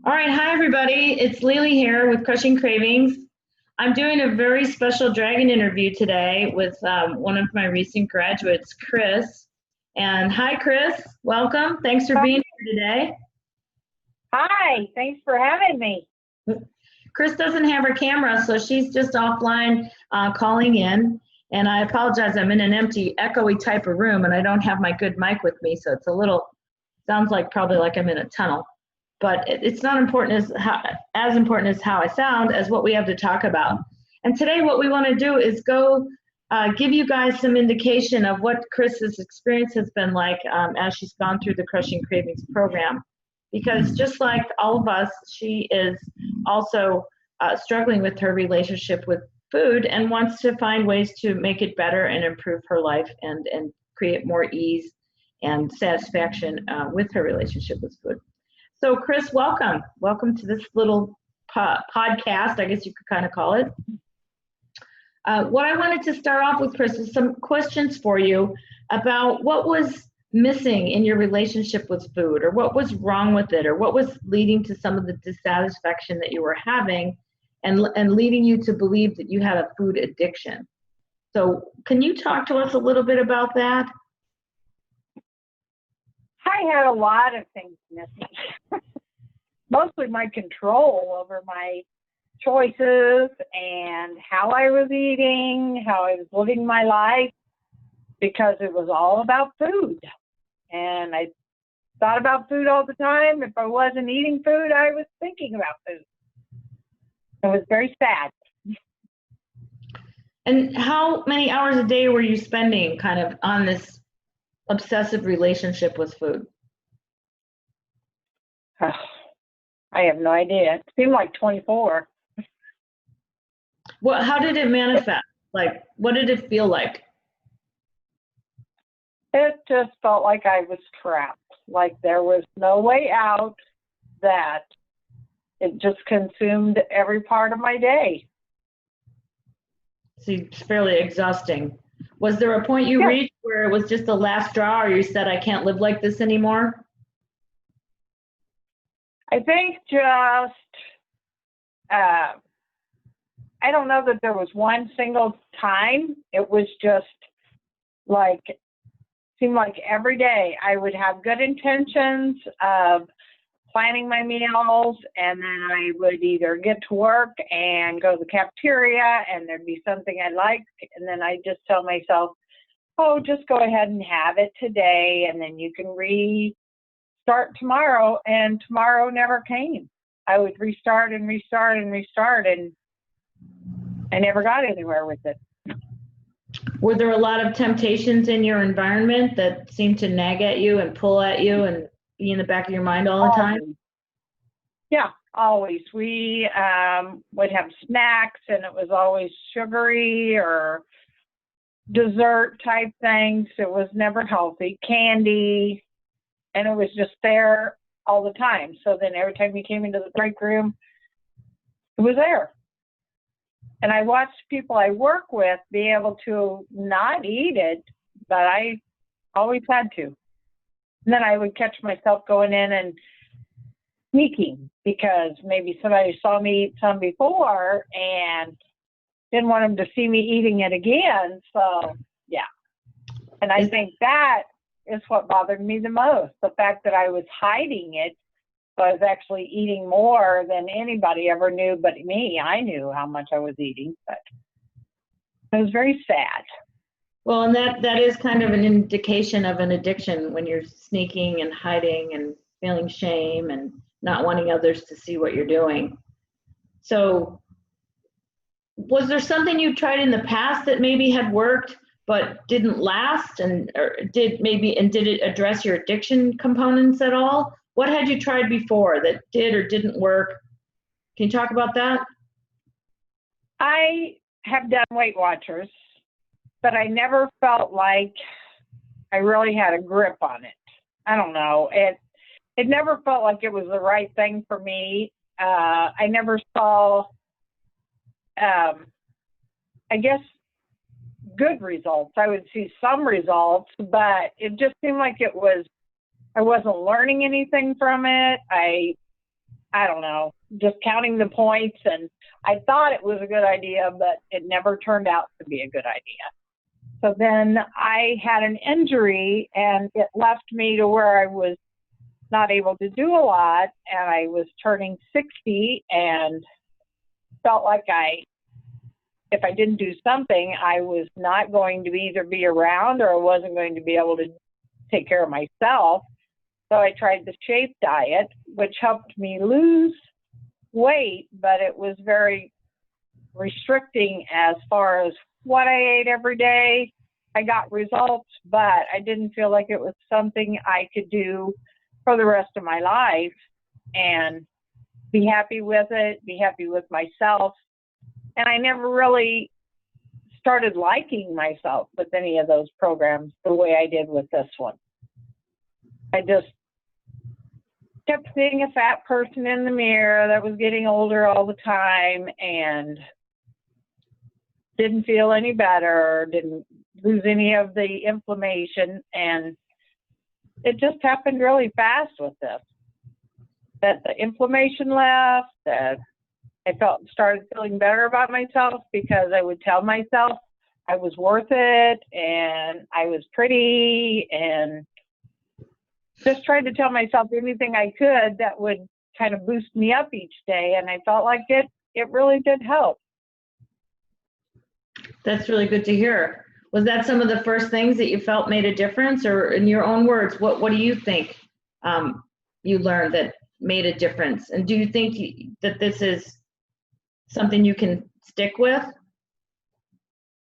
All right, hi everybody. It's Lily here with Crushing Cravings. I'm doing a very special dragon interview today with one of my recent graduates, Kris. And hi, Kris. Welcome. Thanks for being here today. Hi, thanks for having me. Kris doesn't have her camera, so she's just offline calling in. And I apologize, I'm in an empty, echoey type of room, and I don't have my good mic with me, so it's a little, sounds like probably like I'm in a tunnel. But it's not important as important as how I sound as what we have to talk about. And today what we want to do is go give you guys some indication of what Kris's experience has been like as she's gone through the Crushing Cravings program. Because just like all of us, she is also struggling with her relationship with food and wants to find ways to make it better and improve her life and create more ease and satisfaction with her relationship with food. So Kris, welcome. Welcome to this little podcast, I guess you could kind of call it. What I wanted to start off with, Kris, is some questions for you about what was missing in your relationship with food, or what was wrong with it, or what was leading to some of the dissatisfaction that you were having and leading you to believe that you had a food addiction. So can you talk to us a little bit about that? I had a lot of things missing. Mostly my control over my choices and how I was eating, how I was living my life, because it was all about food. And I thought about food all the time. If I wasn't eating food, I was thinking about food. It was very sad. And how many hours a day were you spending kind of on this obsessive relationship with food? I have no idea. It seemed like 24. How did it manifest? Like, what did it feel like? It just felt like I was trapped, like there was no way out, that it just consumed every part of my day. See, it's fairly exhausting. Was there a point you reached where it was just the last straw, or you said, I can't live like this anymore? I think just, I don't know that there was one single time. It was just like, seemed like every day I would have good intentions of planning my meals, and then I would either get to work and go to the cafeteria and there'd be something I liked, and then I just tell myself, oh, just go ahead and have it today, and then you can restart tomorrow. And tomorrow never came. I would restart and restart and restart, and I never got anywhere with it. Were there a lot of temptations in your environment that seemed to nag at you and pull at you and be in the back of your mind all the time? Yeah, always. We would have snacks, and it was always sugary or dessert type things. It was never healthy. Candy, and it was just there all the time. So then every time you came into the break room, it was there. And I watched people I work with be able to not eat it, but I always had to. And then I would catch myself going in and sneaking, because maybe somebody saw me eat some before and didn't want them to see me eating it again. So, yeah. And I think that is what bothered me the most, the fact that I was hiding it. I was actually eating more than anybody ever knew but me. I knew how much I was eating, but it was very sad. Well, and that is kind of an indication of an addiction, when you're sneaking and hiding and feeling shame and not wanting others to see what you're doing. So was there something you tried in the past that maybe had worked but didn't last, or did it address your addiction components at all? What had you tried before that did or didn't work? Can you talk about that? I have done Weight Watchers, but I never felt like I really had a grip on it. I don't know. It never felt like it was the right thing for me. I never saw, I guess, good results. I would see some results, but it just seemed like I wasn't learning anything from it. I I don't know, just counting the points. And I thought it was a good idea, but it never turned out to be a good idea. So then I had an injury, and it left me to where I was not able to do a lot. And I was turning 60 and felt like if I didn't do something, I was not going to either be around or I wasn't going to be able to take care of myself. So I tried the SHAPE diet, which helped me lose weight, but it was very restricting as far as what I ate every day. I got results, but I didn't feel like it was something I could do for the rest of my life and be happy with it, be happy with myself. And I never really started liking myself with any of those programs the way I did with this one. I just kept seeing a fat person in the mirror that was getting older all the time and didn't feel any better, didn't lose any of the inflammation. And it just happened really fast with this, that the inflammation left, that I started feeling better about myself because I would tell myself I was worth it and I was pretty, and just tried to tell myself anything I could that would kind of boost me up each day. And I felt like it really did help. That's really good to hear. Was that some of the first things that you felt made a difference, or in your own words, what do you think you learned that made a difference? And do you think that this is something you can stick with?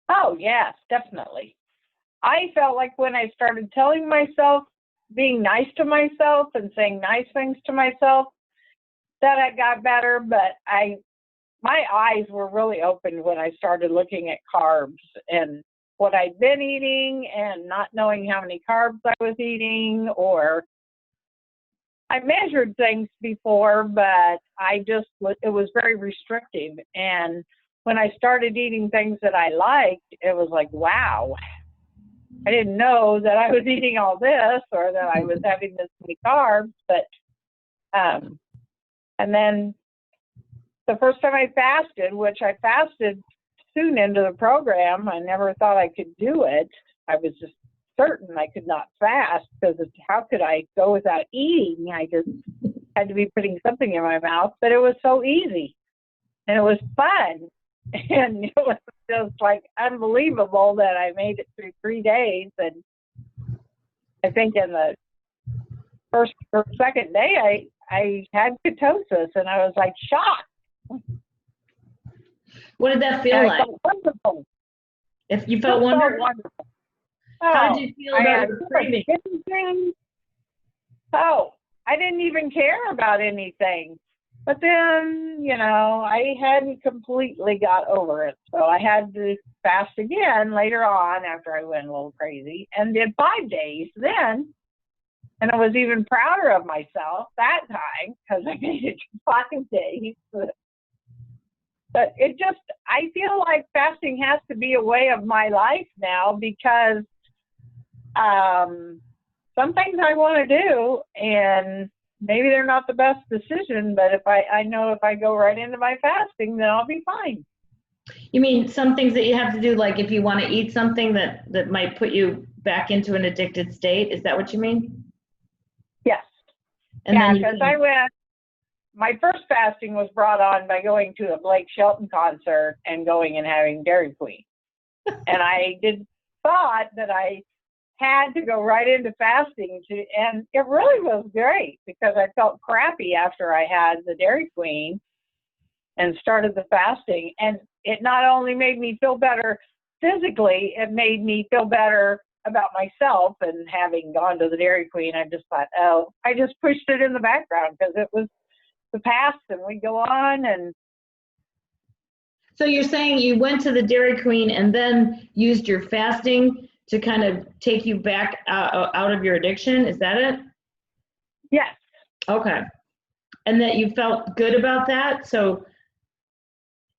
Oh, yes, definitely. I felt like when I started telling myself, being nice to myself and saying nice things to myself, that I got better. But my eyes were really opened when I started looking at carbs and what I'd been eating and not knowing how many carbs I was eating. Or I measured things before, but it was very restrictive. And when I started eating things that I liked, it was like, wow, I didn't know that I was eating all this or that I was having this many carbs. But and then the first time I fasted, which I fasted soon into the program, I never thought I could do it. I was just certain I could not fast, because how could I go without eating? I just had to be putting something in my mouth. But it was so easy and it was fun. And it was just like unbelievable that I made it through 3 days. And I think in the first or second day, I had ketosis, and I was like shocked. What did that feel like? Felt wonderful. If you felt wonderful? How did you feel about your craving? Oh, I didn't even care about anything. But then, I hadn't completely got over it. So I had to fast again later on after I went a little crazy, and did 5 days then. And I was even prouder of myself that time because I made it 5 days. But I feel like fasting has to be a way of my life now, because some things I want to do, and maybe they're not the best decision, but if I know if I go right into my fasting, then I'll be fine. You mean some things that you have to do, like if you want to eat something that might put you back into an addicted state? Is that what you mean? Yes. And yeah, because my first fasting was brought on by going to a Blake Shelton concert and going and having Dairy Queen. And I thought that I had to go right into fasting, and it really was great, because I felt crappy after I had the Dairy Queen and started the fasting. And it not only made me feel better physically, it made me feel better about myself. And having gone to the Dairy Queen, I just thought, I just pushed it in the background because it was the past, and we go on. And so you're saying you went to the Dairy Queen and then used your fasting to kind of take you back out of your addiction? Is that it? Yes. Okay. And that you felt good about that? So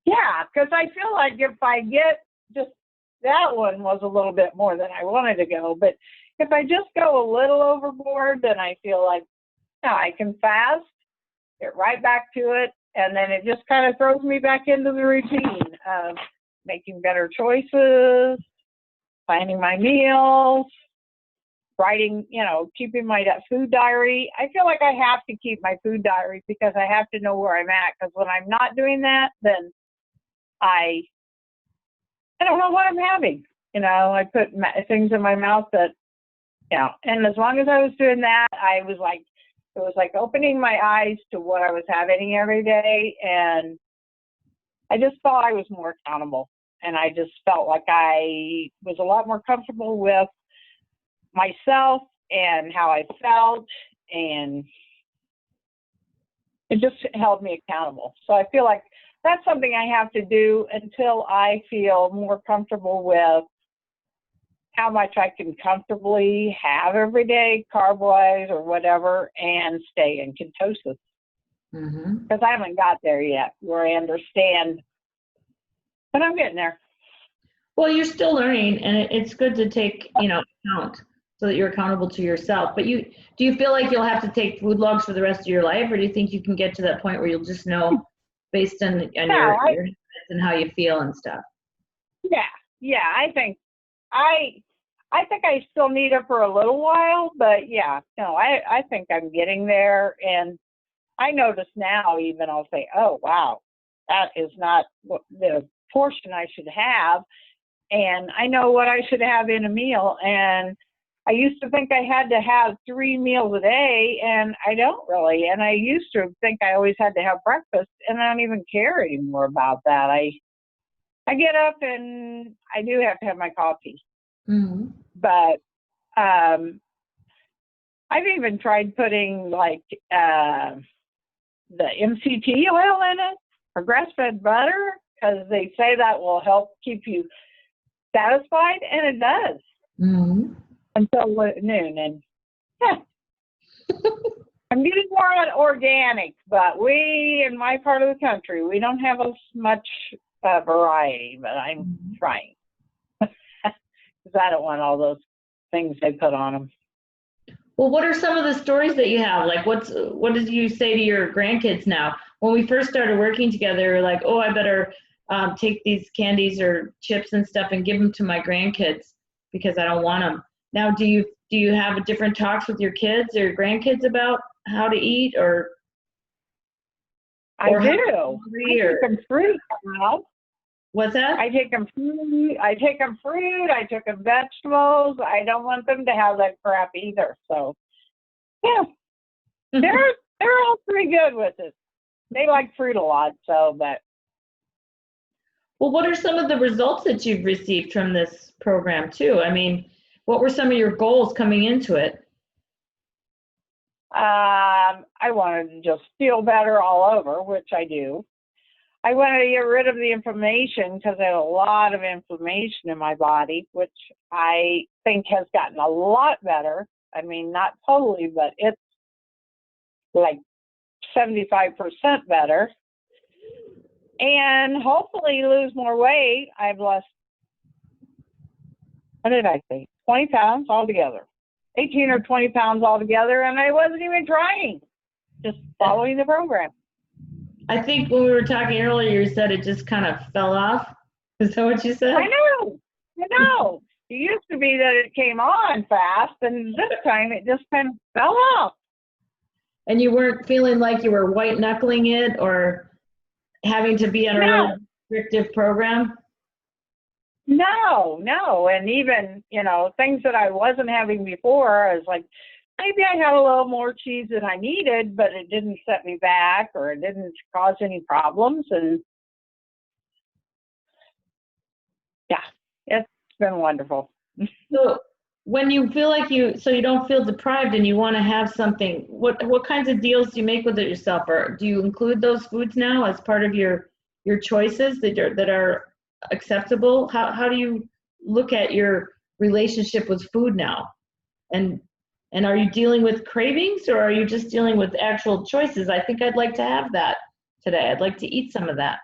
yeah, because I feel like if I get that one was a little bit more than I wanted to go, but if I just go a little overboard, then I feel like I can fast, get right back to it, and then it just kind of throws me back into the routine of making better choices, planning my meals, writing, keeping my food diary. I feel like I have to keep my food diary because I have to know where I'm at, because when I'm not doing that, then I don't know what I'm having. I put things in my mouth that, and as long as I was doing that, it was like opening my eyes to what I was having every day. And I just felt I was more accountable. And I just felt like I was a lot more comfortable with myself and how I felt. And it just held me accountable. So I feel like that's something I have to do until I feel more comfortable with how much I can comfortably have every day, carb-wise or whatever, and stay in ketosis. Because I haven't got there yet where I understand, but I'm getting there. Well, you're still learning, and it's good to take, account so that you're accountable to yourself. But do you feel like you'll have to take food logs for the rest of your life, or do you think you can get to that point where you'll just know based on your habits and how you feel and stuff? Yeah, I think I still need it for a little while, but I think I'm getting there. And I notice now, even I'll say, oh, wow, that is not the portion I should have. And I know what I should have in a meal. And I used to think I had to have 3 meals a day, and I don't really. And I used to think I always had to have breakfast, and I don't even care anymore about that. I get up and I do have to have my coffee. But I've even tried putting the MCT oil in it or grass-fed butter, because they say that will help keep you satisfied, and it does until noon. And I'm getting more on organic, but we in my part of the country, we don't have as much variety, but I'm trying. Because I don't want all those things they put on them. Well, what are some of the stories that you have? Like, what did you say to your grandkids now? When we first started working together, you're like, oh, I better take these candies or chips and stuff and give them to my grandkids because I don't want them. Now, do you have different talks with your kids or your grandkids about how to eat, or? I do. I take them fruit now. What's that? I take them fruit. I take them vegetables. I don't want them to have that crap either. So, yeah, they're all pretty good with it. They like fruit a lot. So, but. Well, what are some of the results that you've received from this program too? I mean, what were some of your goals coming into it? I wanted to just feel better all over, which I do. I wanted to get rid of the inflammation because I had a lot of inflammation in my body, which I think has gotten a lot better. I mean, not totally, but it's like 75% better. And hopefully lose more weight. I've lost, what did I say, 20 pounds altogether. 18 or 20 pounds altogether, and I wasn't even trying, just following the program. I think when we were talking earlier, you said it just kind of fell off. Is that what you said? I know. It used to be that it came on fast, and this time it just kind of fell off. And you weren't feeling like you were white knuckling it or having to be on a really restrictive program? No. And even, things that I wasn't having before, I was like, maybe I had a little more cheese than I needed, but it didn't set me back or it didn't cause any problems. And yeah, it's been wonderful. So when you feel like you don't feel deprived and you want to have something, what kinds of deals do you make with it yourself? Or do you include those foods now as part of your choices that are acceptable? How do you look at your relationship with food now? And are you dealing with cravings, or are you just dealing with actual choices? I think I'd like to have that today. I'd like to eat some of that.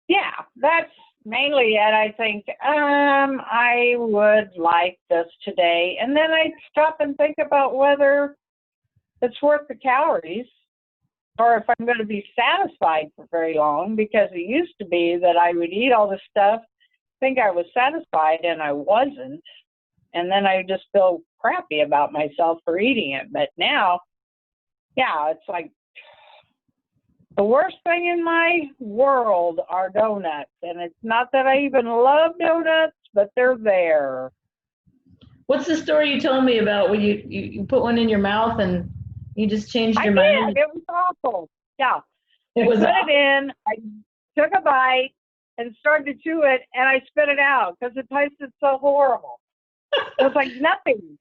Yeah, that's mainly it. I think I would like this today. And then I stop and think about whether it's worth the calories. or if I'm going to be satisfied for very long, because it used to be that I would eat all this stuff, think I was satisfied, and I wasn't. And then I just feel crappy about myself for eating it. But now, yeah, it's like the worst thing in my world are donuts. And it's not that I even love donuts, but they're there. What's the story you told me about when you put one in your mouth and you just changed your mind? It was awful. Yeah. It was I put it in, I took a bite and started to chew it, and I spit it out because it tasted so horrible. It was like nothing.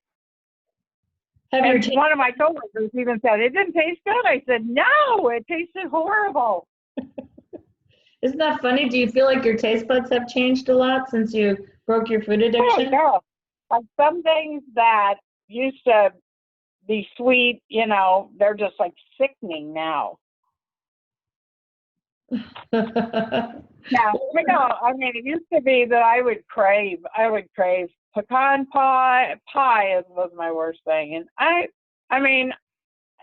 And one of my coworkers even said, "It didn't taste good." I said, "No, it tasted horrible." Isn't that funny? Do you feel like your taste buds have changed a lot since you broke your food addiction? Yeah. Like some things that used to be sweet, they're just like sickening now. Yeah, I mean, it used to be that I would crave pecan pie. Was my worst thing. And I mean,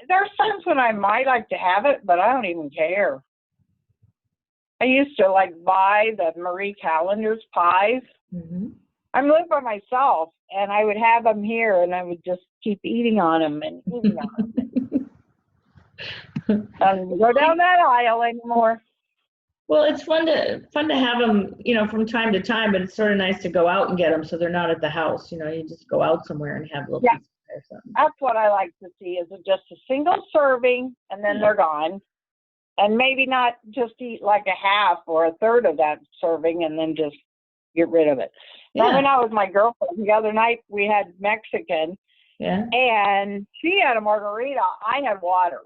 there's times when I might like to have it, but I don't even care. I used to buy the Marie Callender's pies. Mm-hmm. I live by myself, and I would have them here, and I would just keep eating on them and eating on them. I don't go down that aisle anymore. Well, it's fun to have them, from time to time, but it's sort of nice to go out and get them so they're not at the house. You just go out somewhere and have a little piece or something. That's what I like to see, is it just a single serving and then they're gone. And maybe not just eat like a half or a third of that serving and then just get rid of it. Yeah. I went out with my girlfriend the other night. We had Mexican. Yeah. And she had a margarita. I had water.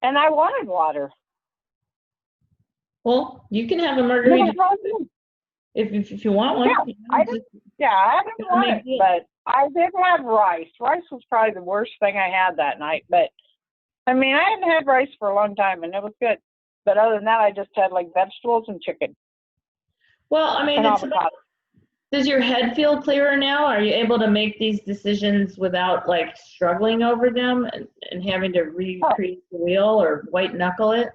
And I wanted water. Well, you can have a margarita if you want one. Yeah, I didn't want it, but I did have rice. Rice was probably the worst thing I had that night. But, I mean, I hadn't had rice for a long time, and it was good. But other than that, I just had, vegetables and chicken. Well, I mean, does your head feel clearer now? Are you able to make these decisions without, struggling over them and having to recreate the wheel or white knuckle it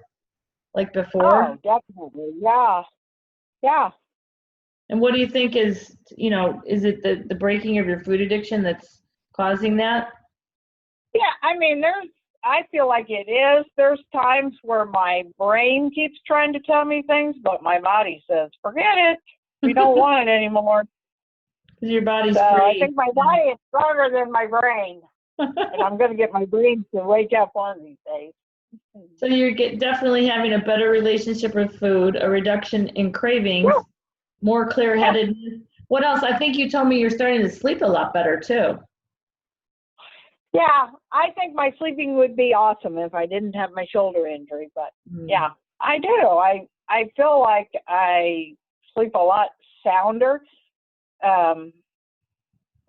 like before? Oh, definitely. Yeah. Yeah. And what do you think is it the breaking of your food addiction that's causing that? Yeah, I mean, I feel like it is. There's times where my brain keeps trying to tell me things, but my body says, forget it. We don't want it anymore. Your body's free. I think my body is stronger than my brain. And I'm going to get my brain to wake up one of these days. So you're definitely having a better relationship with food, a reduction in cravings, more clear-headedness. Yeah. What else? I think you told me you're starting to sleep a lot better too. Yeah, I think my sleeping would be awesome if I didn't have my shoulder injury. But yeah, I do. I feel like I sleep a lot sounder.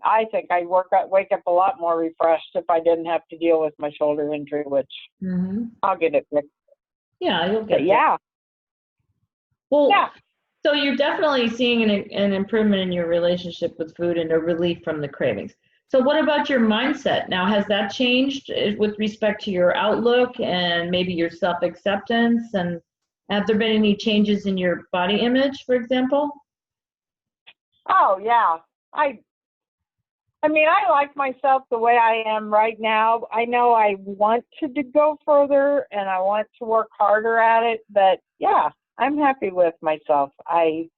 I think I wake up a lot more refreshed if I didn't have to deal with my shoulder injury, which I'll get it fixed. Yeah, you'll get it. Yeah. Well, yeah. So you're definitely seeing an improvement in your relationship with food and a relief from the cravings. So what about your mindset? Now, has that changed with respect to your outlook and maybe your self-acceptance? And have there been any changes in your body image, for example? Oh, yeah. I mean, I like myself the way I am right now. I know I want to go further and I want to work harder at it, but yeah, I'm happy with myself. I'm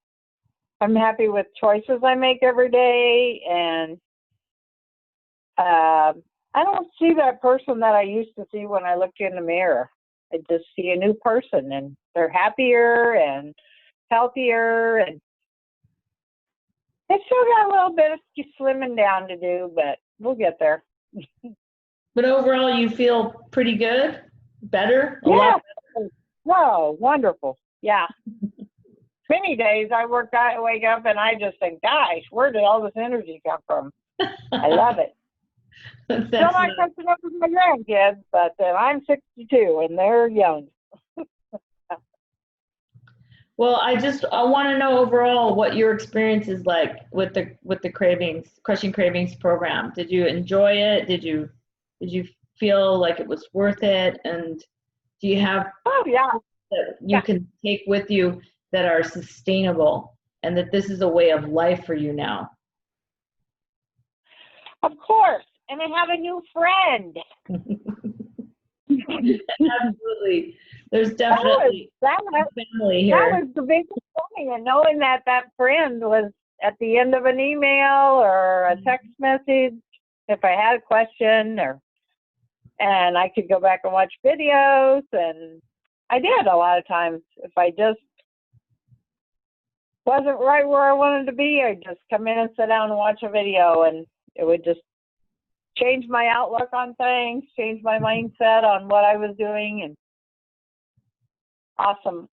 happy with choices I make every day, and I don't see that person that I used to see when I looked in the mirror. I just see a new person, and they're happier and healthier, and it's still got a little bit of slimming down to do, but we'll get there. But overall, you feel pretty good? Better? A lot better? Whoa, wonderful. Yeah. Many days I wake up and I just think, gosh, where did all this energy come from? I love it. Still not catching up with my grandkids, but I'm 62 and they're young. Well, I want to know overall what your experience is like with the cravings, Crushing Cravings program. Did you enjoy it? Did you feel like it was worth it? And do you have Oh, yeah. that you Yeah, can take with you that are sustainable and that this is a way of life for you now? of course. And I have a new friend. Absolutely. There's That was, definitely that was, family that here. was the biggest thing. And knowing that that friend was at the end of an email or a text message, if I had a question, and I could go back and watch videos. And I did a lot of times. If I just wasn't right where I wanted to be, I'd just come in and sit down and watch a video, and it would just change my outlook on things, change my mindset on what I was doing, and awesome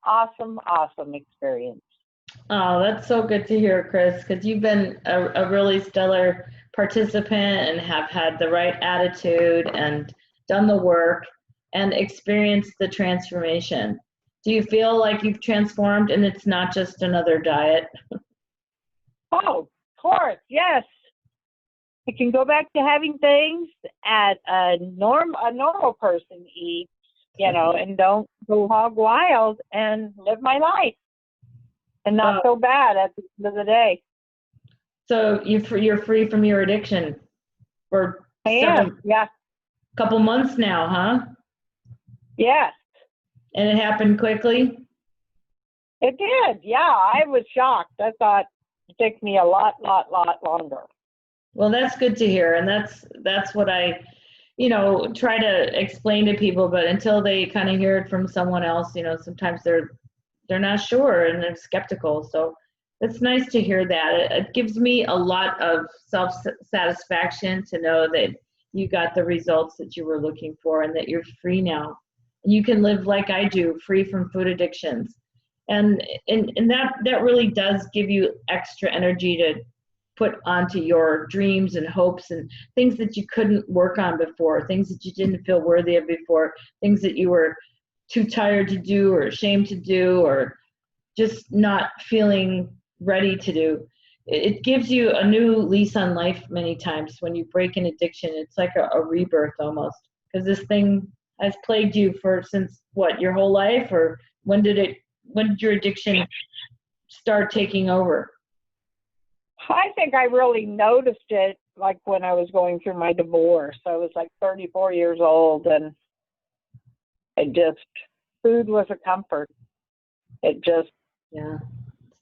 experience. Oh, that's so good to hear, Kris, because you've been a really stellar participant and have had the right attitude and done the work and experienced the transformation. Do you feel like you've transformed and it's not just another diet? Oh, of course, yes. I can go back to having things at a normal person eats, and don't go hog wild and live my life and not feel bad at the end of the day. So you're free from your addiction for I am, yeah. couple months now, huh? Yes. And it happened quickly? It did, yeah. I was shocked. I thought it'd take me a lot longer. Well, that's good to hear, and that's what I, try to explain to people. But until they kind of hear it from someone else, sometimes they're not sure and they're skeptical. So it's nice to hear that. It gives me a lot of self-satisfaction to know that you got the results that you were looking for and that you're free now, and you can live like I do, free from food addictions, and that really does give you extra energy to put onto your dreams and hopes and things that you couldn't work on before, things that you didn't feel worthy of before, things that you were too tired to do or ashamed to do or just not feeling ready to do. It gives you a new lease on life many times when you break an addiction. It's like a rebirth almost, because this thing has plagued you since what, your whole life? Or when did your addiction start taking over? I think I really noticed it like when I was going through my divorce. I was like 34 years old, and food was a comfort. It just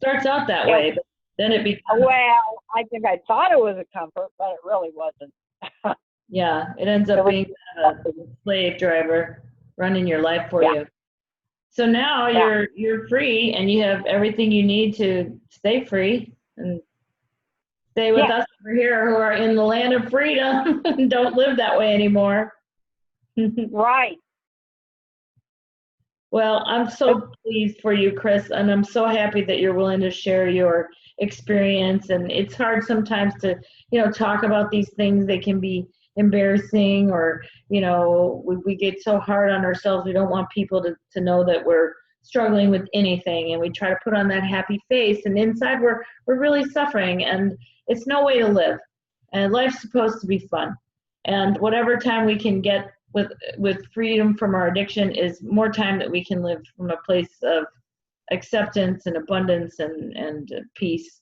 starts out that way, but then it becomes. Well, I think I thought it was a comfort, but it really wasn't. Yeah, it ends up being a slave driver running your life for you. So now you're free and you have everything you need to stay free and stay with us over here who are in the land of freedom and don't live that way anymore. Right. Well, I'm so pleased for you, Kris, and I'm so happy that you're willing to share your experience. And it's hard sometimes to, talk about these things. They can be embarrassing, or, we get so hard on ourselves. We don't want people to know that we're struggling with anything, and we try to put on that happy face, and inside we're really suffering, and it's no way to live. And life's supposed to be fun. And whatever time we can get with freedom from our addiction is more time that we can live from a place of acceptance and abundance and peace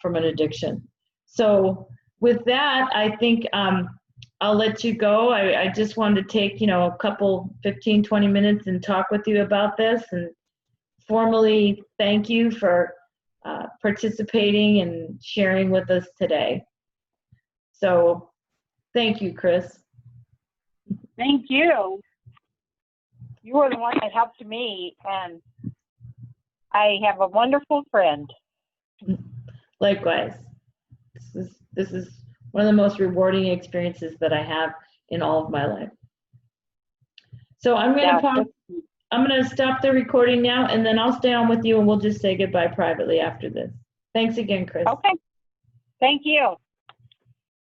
from an addiction. So with that, I think I'll let you go. I just wanted to take, a couple 15, 20 minutes and talk with you about this and formally thank you for participating and sharing with us today. So thank you, Kris. Thank you. You were the one that helped me, and I have a wonderful friend. Likewise. This is one of the most rewarding experiences that I have in all of my life. So I'm going to stop the recording now, and then I'll stay on with you, and we'll just say goodbye privately after this. Thanks again, Kris. Okay. Thank you.